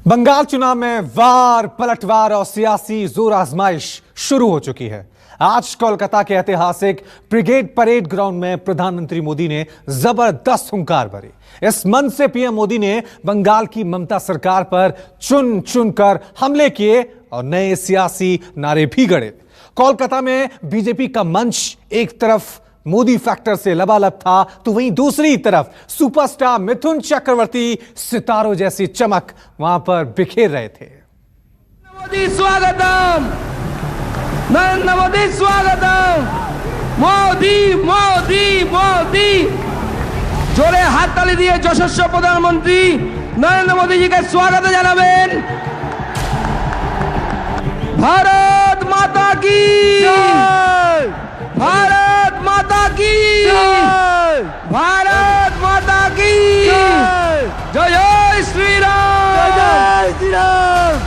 बंगाल चुनाव में वार पलटवार और सियासी जोर आजमाइश शुरू हो चुकी है। आज कोलकाता के ऐतिहासिक ब्रिगेड परेड ग्राउंड में प्रधानमंत्री मोदी ने जबरदस्त हुंकार भरी। इस मंच से पीएम मोदी ने बंगाल की ममता सरकार पर चुन चुन कर हमले किए और नए सियासी नारे भी गढ़े। कोलकाता में बीजेपी का मंच एक तरफ मोदी फैक्टर से लबालब था, तो वहीं दूसरी तरफ सुपरस्टार मिथुन चक्रवर्ती सितारों जैसी चमक वहां पर बिखेर रहे थे। मोदी स्वागतम, नरेंद्र मोदी स्वागतम, मोदी मोदी मोदी। जोरे हाथ ताली दिए यशस्वी प्रधानमंत्री नरेंद्र मोदी जी के स्वागत জানাবেন। भारत माता की जय, भारत माता की जय, भारत माता की जय, जय श्री राम, जय श्री राम,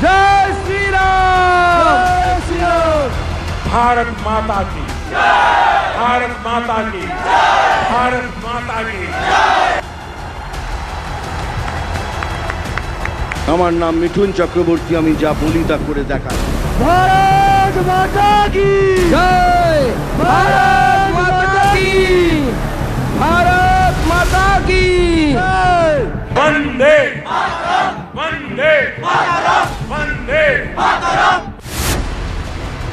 जय श्री राम, जय श्री राम। भारत माता की जय, भारत माता की जय, भारत माता की जय। আমার নাম মিঠুন চক্রবর্তী, আমি যা বলি তা করে দেখাই। भारत माता की जय, भारत माता की, भारत माता की जय। वंदे मातरम, वंदे मातरम, वंदे मातरम।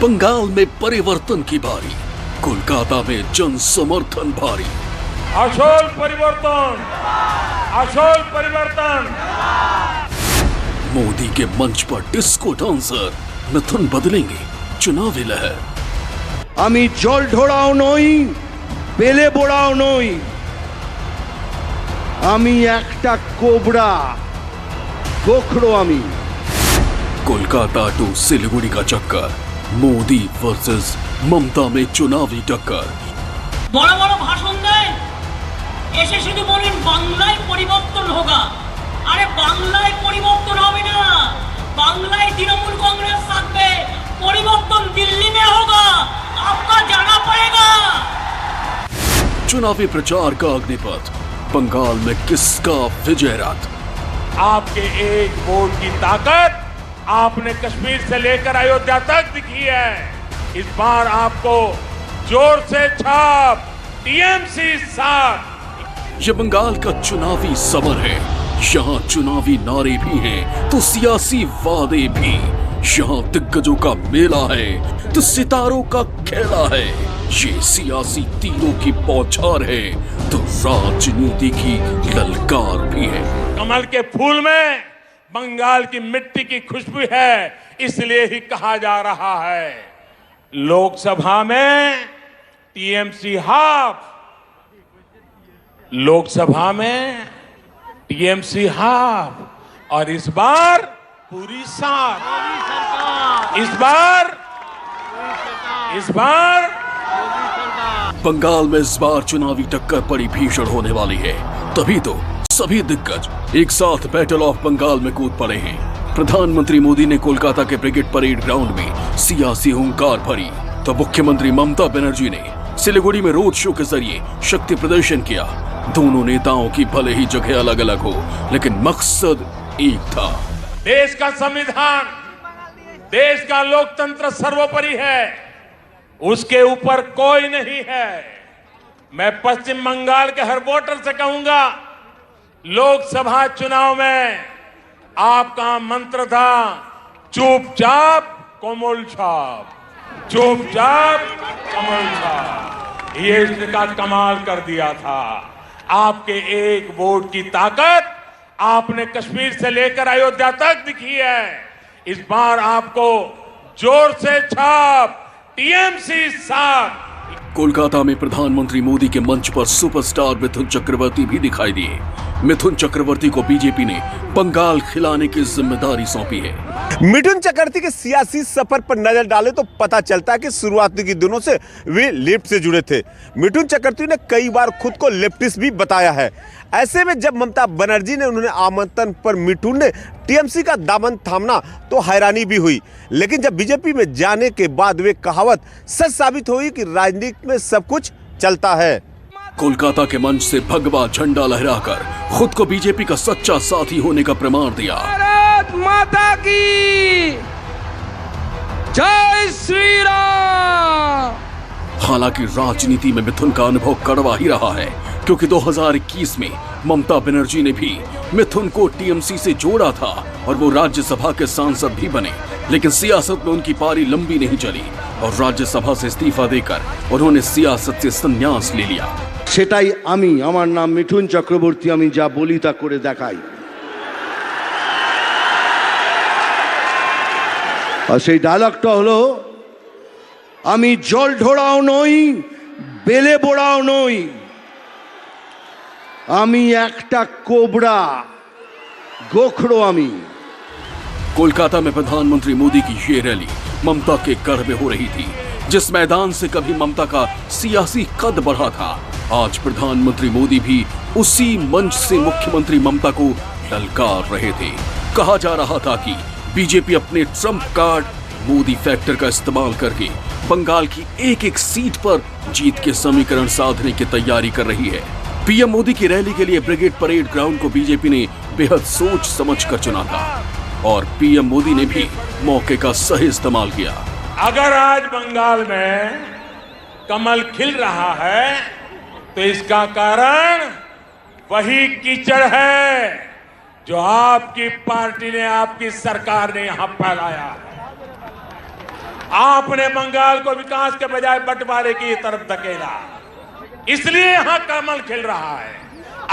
बंगाल में परिवर्तन की बारी, कोलकाता में जन समर्थन भारी। असोल परिवर्तन, असोल परिवर्तन। मोदी के मंच पर डिस्को डांसर मिथुन बदलेंगे चुनावी लहर। আমি জল ঢোড়াও নই, বেলে বোড়াও নই, আমি একটা কোবরা, গোখরো আমি। कोलकाता टू सिलीगुड़ी का चक्कर, मोदी वर्सेस ममता में चुनावी टक्कर। বড় বড় ভাষণ দেয়, এসে শুধু বলেন বাংলায় পরিবর্তন হোগা। আরে বাংলায় পরিবর্তন হবে না, বাংলায় তৃণমূল कांग्रेस থাকবে, परिवर्तन दिल्ली में होगा, आपका जाना पड़ेगा। चुनावी प्रचार का अग्निपथ, बंगाल में किसका विजय रथ? आपके एक वोट की ताकत आपने कश्मीर से लेकर अयोध्या तक दिखी है। इस बार आपको जोर से छाप टीएमसी साथ। ये बंगाल का चुनावी समर है, यहाँ चुनावी नारे भी हैं तो सियासी वादे भी। यहाँ दिग्गजों का मेला है तो सितारों का खेला है। ये सियासी तीरों की बौछार है तो राजनीति की ललकार भी है। कमल के फूल में बंगाल की मिट्टी की खुशबू है, इसलिए ही कहा जा रहा है लोकसभा में टीएमसी हाफ, लोकसभा में टीएमसी हाफ और इस बार पूरी साथ। इस बार बंगाल में इस बार चुनावी टक्कर बड़ी भीषण होने वाली है। तभी तो सभी दिग्गज एक साथ बैटल ऑफ बंगाल में कूद पड़े हैं। प्रधानमंत्री मोदी ने कोलकाता के ब्रिगेड परेड ग्राउंड में सियासी हुंकार भरी, तो मुख्यमंत्री ममता बनर्जी ने सिलीगुड़ी में रोड शो के जरिए शक्ति प्रदर्शन किया। दोनों नेताओं की भले ही जगह अलग अलग हो, लेकिन मकसद एक था। देश का संविधान, देश का लोकतंत्र सर्वोपरि है, उसके ऊपर कोई नहीं है। मैं पश्चिम बंगाल के हर वोटर से कहूंगा, लोकसभा चुनाव में आपका मंत्र था चुपचाप कोमल छाप, चुपचाप कोमल छाप। ये इसका कमाल कर दिया था। आपके एक वोट की ताकत आपने कश्मीर से लेकर अयोध्या तक दिखी है। इस बार आपको जोर से छाप टीएमसी साथ। कोलकाता में प्रधानमंत्री मोदी के मंच पर सुपरस्टार मिथुन चक्रवर्ती भी दिखाई दिए। मिथुन चक्रवर्ती को बीजेपी ने बंगाल खिलाने की जिम्मेदारी सौंपी है। मिथुन चक्रवर्ती के सियासी सफर पर नजर डाले तो पता चलता है कि शुरुआती के दिनों से वे लेफ्ट से जुड़े थे। मिथुन चक्रवर्ती ने कई बार खुद को लेफ्टिस्ट भी बताया है। ऐसे में जब ममता बनर्जी ने उन्होंने आमंत्रण पर मिथुन ने टीएमसी का दामन थामना तो हैरानी भी हुई, लेकिन जब बीजेपी में जाने के बाद वे कहावत सच साबित हुई कि राजनीति में सब कुछ चलता है। कोलकाता के मंच से भगवा झंडा लहराकर खुद को बीजेपी का सच्चा साथी होने का प्रमाण दिया। भारत माता की जय श्री राम। हालांकि राजनीति में मिथुन का अनुभव कड़वा ही रहा है, क्योंकि 2021 में ममता बनर्जी ने भी मिथुन को टीएमसी से जोड़ा था और वो राज्यसभा के सांसद भी बने, लेकिन सियासत में उनकी पारी लंबी नहीं चली और राज्यसभा से इस्तीफा देकर उन्होंने सियासत से संन्यास ले लिया। সেটাই আমি, আমার নাম মিঠুন চক্রবর্তী, আমি যা বলি তা করে দেখাই। আর সেই ডায়লগটা হলো, আমি জল ঢোড়াও নই, বেলে বোড়াও নই, আমি একটা কোবরা, গোখরো আমি। कोलकाता में प्रधानमंत्री मोदी की ये रैली ममता के गढ़ में हो रही थी। जिस मैदान से कभी ममता का सियासी कद बढ़ा था, आज प्रधानमंत्री मोदी भी उसी मंच से मुख्यमंत्री ममता को ललकार रहे थे। कहा जा रहा था कि बीजेपी अपने ट्रम्प कार्ड मोदी फैक्टर का इस्तेमाल करके बंगाल की एक एक सीट पर जीत के समीकरण साधने की तैयारी कर रही है। पीएम मोदी की रैली के लिए ब्रिगेड परेड ग्राउंड को बीजेपी ने बेहद सोच समझ कर चुना था और पीएम मोदी ने भी मौके का सही इस्तेमाल किया। अगर आज बंगाल में कमल खिल रहा है तो इसका कारण वही कीचड़ है जो आपकी पार्टी ने, आपकी सरकार ने यहां फैलाया है। आपने बंगाल को विकास के बजाय बंटवारे की तरफ धकेला, इसलिए यहां कमल खिल रहा है।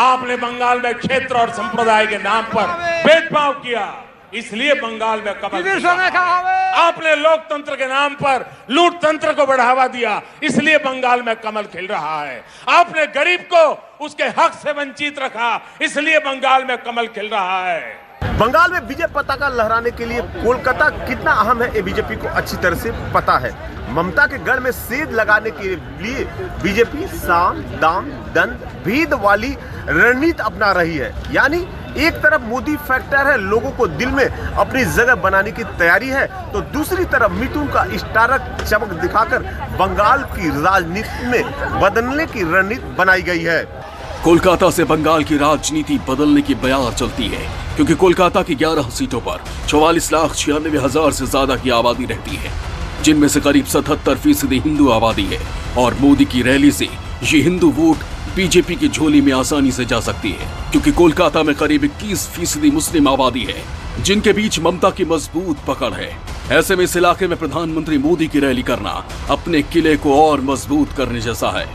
आपने बंगाल में क्षेत्र और संप्रदाय के नाम पर भेदभाव किया, इसलिए बंगाल में कमल खिल रहा है। आपने लोकतंत्र के नाम पर लूट तंत्र को बढ़ावा दिया, इसलिए बंगाल में कमल खिल रहा है। आपने गरीब को उसके हक से वंचित रखा, इसलिए बंगाल में कमल खिल रहा है। बंगाल में विजय पताका लहराने के लिए कोलकाता कितना अहम है, ये बीजेपी को अच्छी तरह से पता है। ममता के गढ़ में सेंध लगाने के लिए बीजेपी साम दाम दंड भेद वाली रणनीति अपना रही है। यानी एक तरफ मोदी फैक्टर है, लोगों को दिल में अपनी जगह बनाने की तैयारी है, तो दूसरी तरफ मिथुन का स्टारक चमक दिखाकर बंगाल की राजनीति में बदलने की रणनीति बनाई गई है। कोलकाता से बंगाल की राजनीति बदलने की बयार चलती है, क्योंकि कोलकाता की 11 सीटों पर 44,96,000 से ज्यादा की आबादी रहती है, जिनमें से करीब 77% हिंदू आबादी है और मोदी की रैली से ये हिंदू वोट बीजेपी की झोली में आसानी से जा सकती है, क्योंकि कोलकाता में करीब 21% मुस्लिम आबादी है, जिनके बीच ममता की मजबूत पकड़ है। ऐसे में इस इलाके में प्रधानमंत्री मोदी की रैली करना अपने किले को और मजबूत करने जैसा है।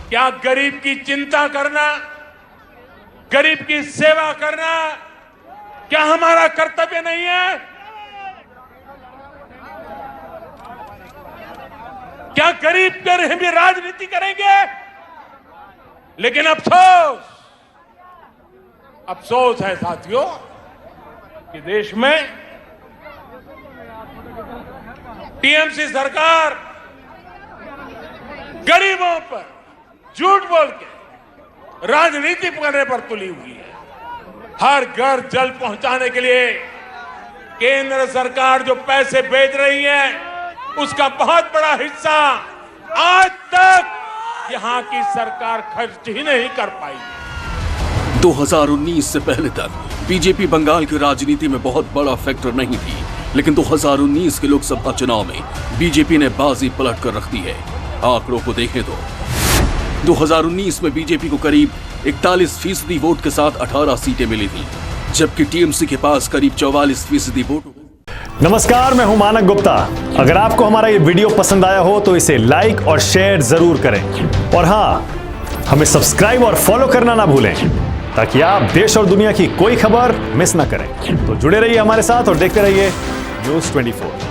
क्या गरीब की चिंता करना, गरीब की सेवा करना क्या हमारा कर्तव्य नहीं है? क्या गरीब के भी राजनीति करेंगे? लेकिन अफसोस है साथियों कि देश में टीएमसी सरकार गरीबों पर झूठ बोल के राजनीति करने पर तुली हुई है। हर घर जल पहुंचाने के लिए केंद्र सरकार जो पैसे भेज रही है, उसका बहुत बड़ा हिस्सा आज तक यहां की सरकार खर्च ही नहीं कर पाई। 2019 से पहले तक बीजेपी बंगाल की राजनीति में बहुत बड़ा फैक्टर नहीं थी, लेकिन 2019 के लोकसभा चुनाव में बीजेपी ने बाजी पलट कर रख दी है। आंकड़ों को देखें तो 2019 में बीजेपी को करीब 41% वोट के साथ 18 सीटें मिली थी, जबकि टीएमसी के पास करीब 44% वोट। नमस्कार, मैं हूं मानक गुप्ता। अगर आपको हमारा ये वीडियो पसंद आया हो तो इसे लाइक और शेयर जरूर करें, और हाँ, हमें सब्सक्राइब और फॉलो करना ना भूलें, ताकि आप देश और दुनिया की कोई खबर मिस ना करें। तो जुड़े रहिए हमारे साथ और देखते रहिए News 24।